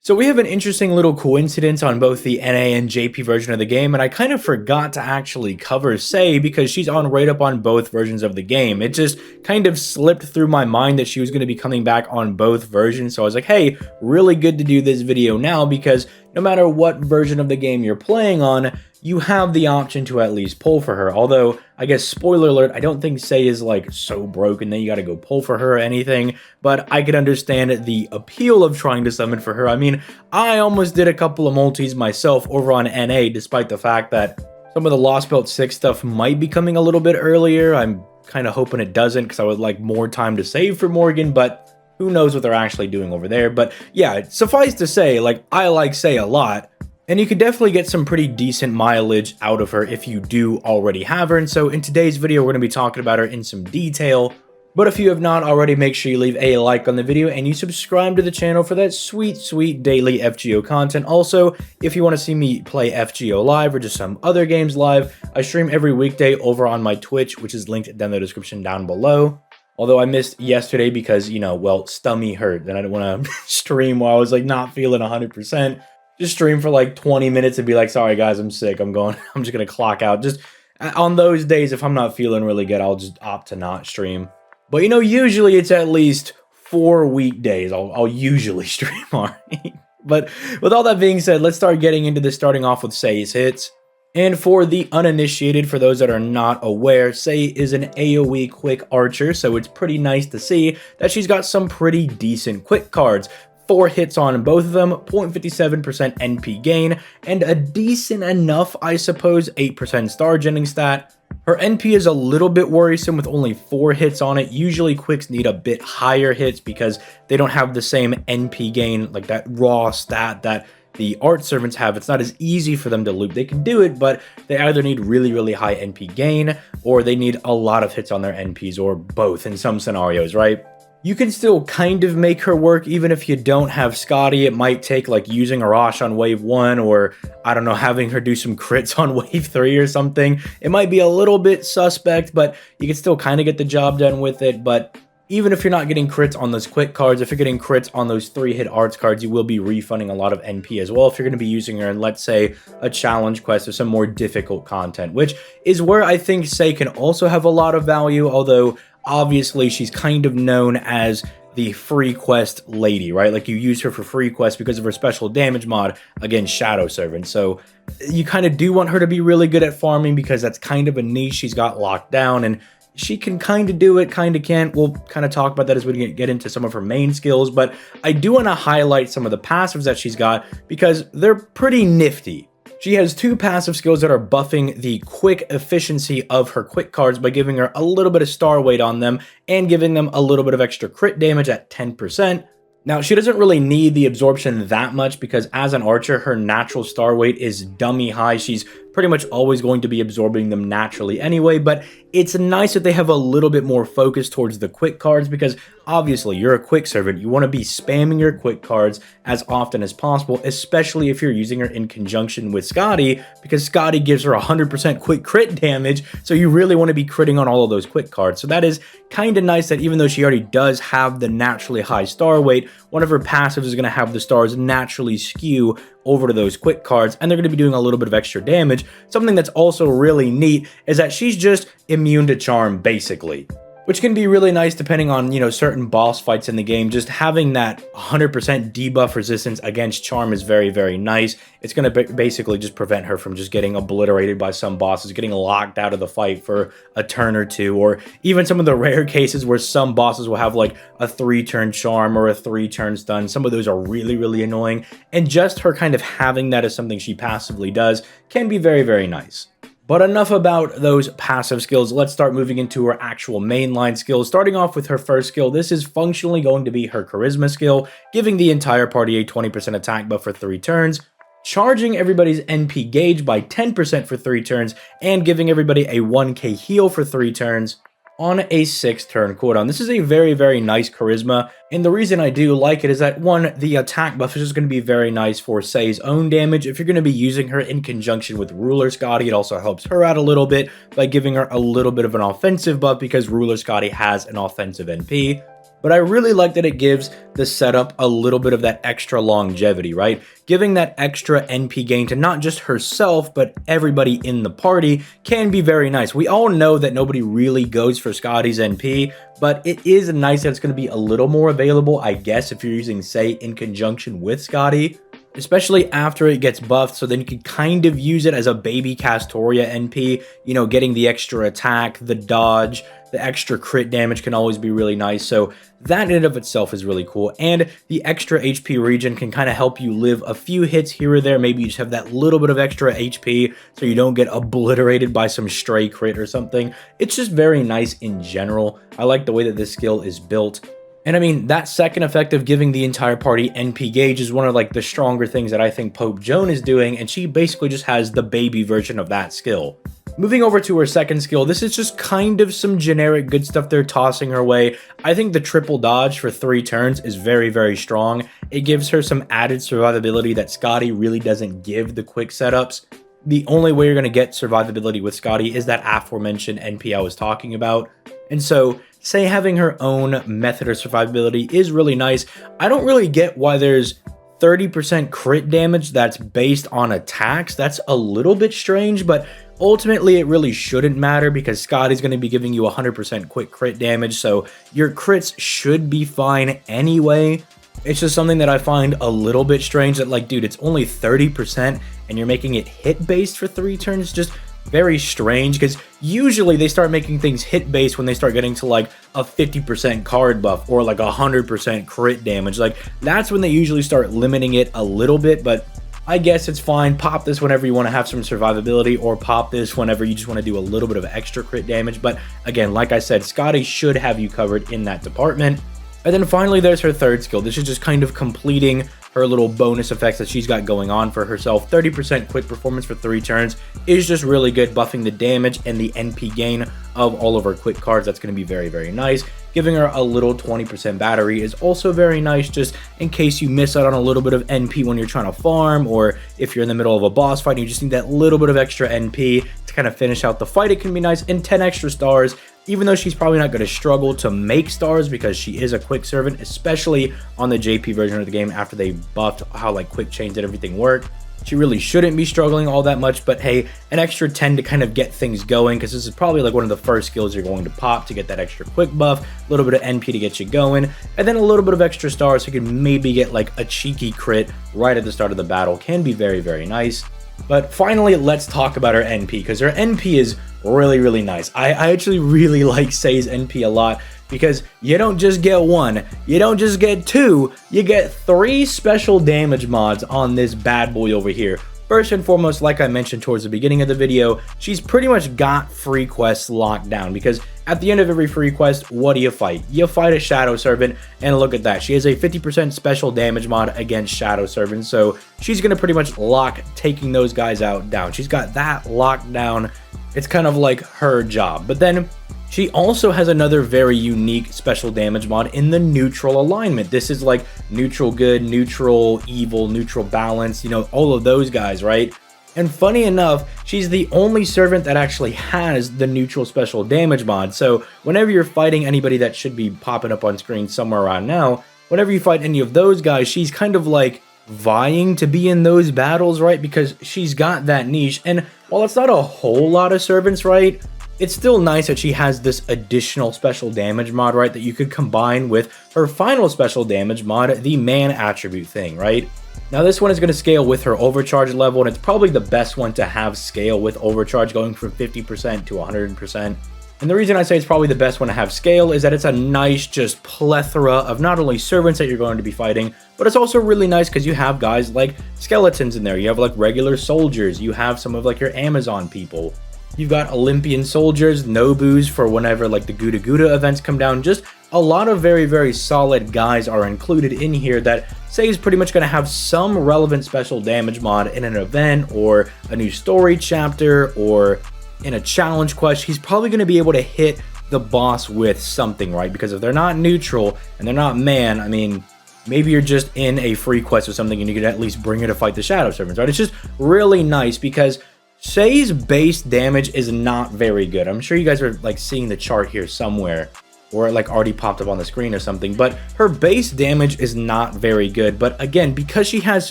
So we have an interesting little coincidence on both the NA and JP version of the game, and I kind of forgot to actually cover Sei because she's on right up on both versions of the game. It just kind of slipped through my mind that she was going to be coming back on both versions, so I was like, hey, really good to do this video now because no matter what version of the game you're playing on, you have the option to at least pull for her. Although, I guess, spoiler alert, I don't think Sei is like so broken that you gotta go pull for her or anything, but I could understand the appeal of trying to summon for her. I mean, I almost did a couple of multis myself over on NA, despite the fact that some of the Lost Belt 6 stuff might be coming a little bit earlier. I'm kind of hoping it doesn't because I would like more time to save for Morgan, but who knows what they're actually doing over there. But yeah, suffice to say, like, I like Sei a lot. And you could definitely get some pretty decent mileage out of her if you do already have her. And so in today's video, we're going to be talking about her in some detail. But if you have not already, make sure you leave a like on the video and you subscribe to the channel for that sweet, sweet daily FGO content. Also, if you want to see me play FGO live or just some other games live, I stream every weekday over on my Twitch, which is linked down in the description down below. Although I missed yesterday because, you know, well, stummy hurt. And I didn't want to stream while I was like not feeling 100%. Just stream for like 20 minutes and be like, sorry guys, I'm sick, I'm just gonna clock out. Just on those days, if I'm not feeling really good, I'll just opt to not stream. But you know, usually it's at least 4 weekdays I'll usually stream, alright? But with all that being said, let's start getting into this, starting off with Sei's hits. And for the uninitiated, for those that are not aware, Sei is an AoE quick archer, so it's pretty nice to see that she's got some pretty decent quick cards. 4 hits on both of them, 0.57% NP gain, and a decent enough, I suppose, 8% star genning stat. Her NP is a little bit worrisome with only 4 hits on it. Usually quicks need a bit higher hits because they don't have the same NP gain, like that raw stat that the art servants have. It's not as easy for them to loop. They can do it, but they either need really, really high NP gain, or they need a lot of hits on their NPs, or both in some scenarios, right? You can still kind of make her work even if you don't have Scotty. It might take like using Arash on wave 1 or, I don't know, having her do some crits on wave 3 or something. It might be a little bit suspect, but you can still kind of get the job done with it. But even if you're not getting crits on those quick cards, if you're getting crits on those 3-hit arts cards, you will be refunding a lot of NP as well if you're going to be using her in, let's say, a challenge quest or some more difficult content, which is where I think Sei can also have a lot of value, although obviously she's kind of known as the free quest lady, right? Like you use her for free quests because of her special damage mod against Shadow Servant. So you kind of do want her to be really good at farming because that's kind of a niche she's got locked down, and she can kind of do it, kind of can't. We'll kind of talk about that as we get into some of her main skills, but I do want to highlight some of the passives that she's got because they're pretty nifty. She has 2 passive skills that are buffing the quick efficiency of her quick cards by giving her a little bit of star weight on them and giving them a little bit of extra crit damage at 10%. Now, she doesn't really need the absorption that much because as an archer, her natural star weight is dummy high. She's pretty much always going to be absorbing them naturally anyway, but it's nice that they have a little bit more focus towards the quick cards because obviously you're a quick servant. You want to be spamming your quick cards as often as possible, especially if you're using her in conjunction with Scotty, because Scotty gives her 100% quick crit damage, so you really want to be critting on all of those quick cards. So that is kind of nice that even though she already does have the naturally high star weight, one of her passives is going to have the stars naturally skew over to those quick cards, and they're going to be doing a little bit of extra damage. Something that's also really neat is that she's just immune to charm, basically, which can be really nice depending on, you know, certain boss fights in the game. Just having that 100% debuff resistance against charm is very, very nice. It's going to basically just prevent her from just getting obliterated by some bosses, getting locked out of the fight for a turn or two, or even some of the rare cases where some bosses will have like a 3-turn charm or a 3-turn stun. Some of those are really, really annoying, and just her kind of having that as something she passively does can be very, very nice. But enough about those passive skills. Let's start moving into her actual mainline skills. Starting off with her first skill, this is functionally going to be her charisma skill, giving the entire party a 20% attack buff for 3 turns, charging everybody's NP gauge by 10% for 3 turns, and giving everybody a 1k heal for 3 turns on a 6-turn cooldown. This is a very, very nice charisma, and the reason I do like it is that, one, the attack buff is just going to be very nice for Sei's own damage. If you're going to be using her in conjunction with Ruler Scotty, it also helps her out a little bit by giving her a little bit of an offensive buff because Ruler Scotty has an offensive NP. but I really like that it gives the setup a little bit of that extra longevity, right? Giving that extra NP gain to not just herself, but everybody in the party can be very nice. We all know that nobody really goes for Scotty's NP, but it is nice that it's going to be a little more available, I guess, if you're using, say, in conjunction with Scotty, especially after it gets buffed, so then you can kind of use it as a baby Castoria NP, you know, getting the extra attack, the dodge, the extra crit damage can always be really nice, so that in and of itself is really cool, and the extra HP regen can kind of help you live a few hits here or there. Maybe you just have that little bit of extra HP so you don't get obliterated by some stray crit or something. It's just very nice in general. I like the way that this skill is built. And I mean, that second effect of giving the entire party NP gauge is one of like the stronger things that I think Pope Joan is doing, and she basically just has the baby version of that skill. Moving over to her second skill, this is just kind of some generic good stuff they're tossing her way. I think the triple dodge for 3 turns is very, very strong. It gives her some added survivability that Scotty really doesn't give the quick setups. The only way you're going to get survivability with Scotty is that aforementioned NP I was talking about. And so, say having her own method of survivability is really nice. I don't really get why there's 30% crit damage that's based on attacks. That's a little bit strange, but ultimately it really shouldn't matter because Scotty's going to be giving you 100% quick crit damage, so your crits should be fine anyway. It's just something that I find a little bit strange that, like, dude, it's only 30% and you're making it hit based for 3 turns. Just very strange, because usually they start making things hit based when they start getting to like a 50% card buff or like 100% crit damage. Like, that's when they usually start limiting it a little bit, but I guess it's fine. Pop this whenever you want to have some survivability, or pop this whenever you just want to do a little bit of extra crit damage. But again, like I said, Scotty should have you covered in that department. And then finally, there's her third skill. This is just kind of completing her little bonus effects that she's got going on for herself. 30% quick performance for 3 turns is just really good, buffing the damage and the NP gain of all of her quick cards. That's going to be very, very nice. Giving her a little 20% battery is also very nice, just in case you miss out on a little bit of NP when you're trying to farm, or if you're in the middle of a boss fight and you just need that little bit of extra NP to kind of finish out the fight. It can be nice. And 10 extra stars, even though she's probably not going to struggle to make stars because she is a quick servant, especially on the JP version of the game after they buffed how like quick chains did everything work. She really shouldn't be struggling all that much, but hey, an extra 10 to kind of get things going, because this is probably like one of the first skills you're going to pop to get that extra quick buff, a little bit of NP to get you going, and then a little bit of extra stars so you can maybe get like a cheeky crit right at the start of the battle. Can be very, very nice. But finally, let's talk about her NP, because her NP is really, really nice. I actually really like Say's NP a lot, because you don't just get 1, you don't just get 2, you get 3 special damage mods on this bad boy over here. First and foremost, like I mentioned towards the beginning of the video, she's pretty much got free quests locked down, because at the end of every free quest, what do you fight? You fight a Shadow Servant, and look at that. She has a 50% special damage mod against Shadow Servants, so she's going to pretty much lock taking those guys out down. She's got that locked down. It's kind of like her job. But then she also has another very unique special damage mod in the neutral alignment. This is like neutral good, neutral evil, neutral balance, you know, all of those guys, right? And funny enough, she's the only servant that actually has the neutral special damage mod. So whenever you're fighting anybody that should be popping up on screen somewhere around now, whenever you fight any of those guys, she's kind of like vying to be in those battles, right? Because she's got that niche. And while it's not a whole lot of servants, right, it's still nice that she has this additional special damage mod, right, that you could combine with her final special damage mod, the man attribute thing, right? Now this one is going to scale with her overcharge level, and it's probably the best one to have scale with overcharge, going from 50% to 100%. And the reason I say it's probably the best one to have scale is that it's a nice just plethora of not only servants that you're going to be fighting, but it's also really nice because you have guys like skeletons in there, you have like regular soldiers, you have some of like your Amazon people. You've got Olympian soldiers, Nobus for whenever like the Gouda Gouda events come down. Just a lot of very, very solid guys are included in here that say is pretty much going to have some relevant special damage mod in an event or a new story chapter or in a challenge quest. He's probably going to be able to hit the boss with something, right? Because if they're not neutral and they're not man, I mean, maybe you're just in a free quest or something and you could at least bring her to fight the Shadow Servants, right? It's just really nice because Say's base damage is not very good. I'm sure you guys are like seeing the chart here somewhere. or it like already popped up on the screen or something, but her base damage is not very good. But again, because she has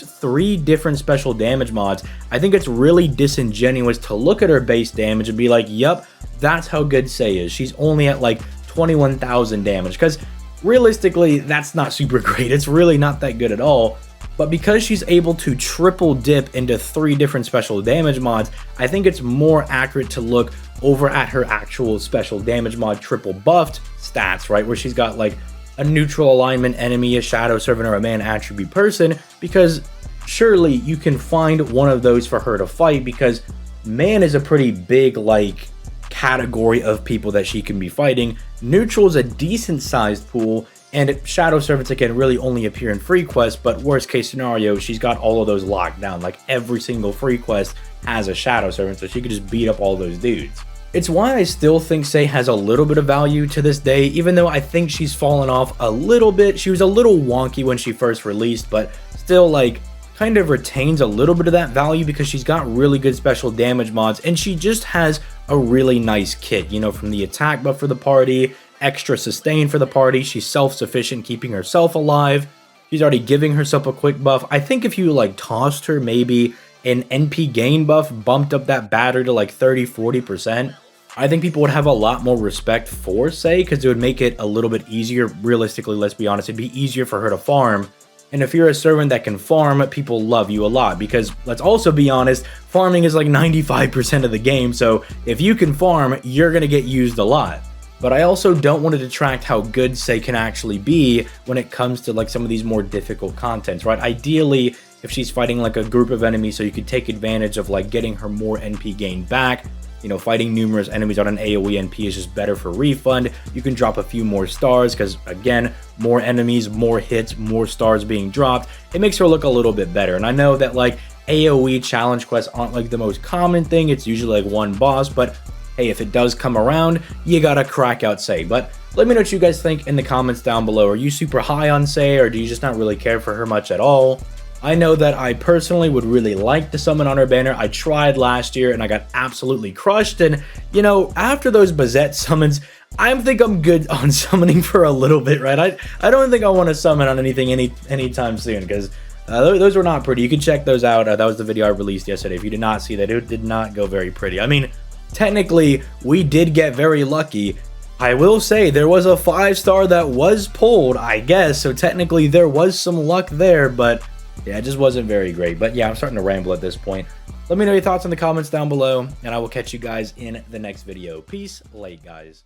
3 different special damage mods, I think it's really disingenuous to look at her base damage and be like, yup, that's how good Sei is. She's only at like 21,000 damage, because realistically, that's not super great. It's really not that good at all. But because she's able to triple dip into 3 different special damage mods, I think it's more accurate to look over at her actual special damage mod triple buffed stats, right? Where she's got like a neutral alignment enemy, a shadow servant, or a man attribute person, because surely you can find one of those for her to fight, because man is a pretty big like category of people that she can be fighting. Neutral is a decent sized pool, and shadow servants again really only appear in free quests, but worst case scenario, she's got all of those locked down. Like every single free quest has a shadow servant, so she could just beat up all those dudes. It's why I still think Sei has a little bit of value to this day, even though I think she's fallen off a little bit. She was a little wonky when she first released, but still like kind of retains a little bit of that value because she's got really good special damage mods, and she just has a really nice kit, you know, from the attack buff for the party, extra sustain for the party. She's self-sufficient, keeping herself alive. She's already giving herself a quick buff. I think if you like tossed her maybe an NP gain buff, bumped up that battery to like 30-40%, I think people would have a lot more respect for Sei, because it would make it a little bit easier. Realistically, let's be honest, it'd be easier for her to farm. And if you're a servant that can farm, people love you a lot, because let's also be honest, farming is like 95% of the game. So if you can farm, you're going to get used a lot. But I also don't want to detract how good Sei can actually be when it comes to like some of these more difficult contents, right? Ideally, if she's fighting like a group of enemies, so you could take advantage of like getting her more NP gain back. You know, fighting numerous enemies on an AoE NP is just better for refund. You can drop a few more stars because, again, more enemies, more hits, more stars being dropped. It makes her look a little bit better. And I know that, like, AoE challenge quests aren't, like, the most common thing. It's usually, like, one boss. But, hey, if it does come around, you gotta crack out Sei. But let me know what you guys think in the comments down below. Are you super high on Sei, or do you just not really care for her much at all? I know that I personally would really like to summon on her banner. I tried last year and I got absolutely crushed. And, you know, after those Bazette summons, I think I'm good on summoning for a little bit, right? I don't think I want to summon on anything anytime soon, because those were not pretty. You can check those out. That was the video I released yesterday. If you did not see that, it did not go very pretty. I mean, technically, we did get very lucky. I will say there was a 5-star that was pulled, I guess. So technically, there was some luck there, but yeah, it just wasn't very great. But yeah, I'm starting to ramble at this point. Let me know your thoughts in the comments down below, and I will catch you guys in the next video. Peace, late guys.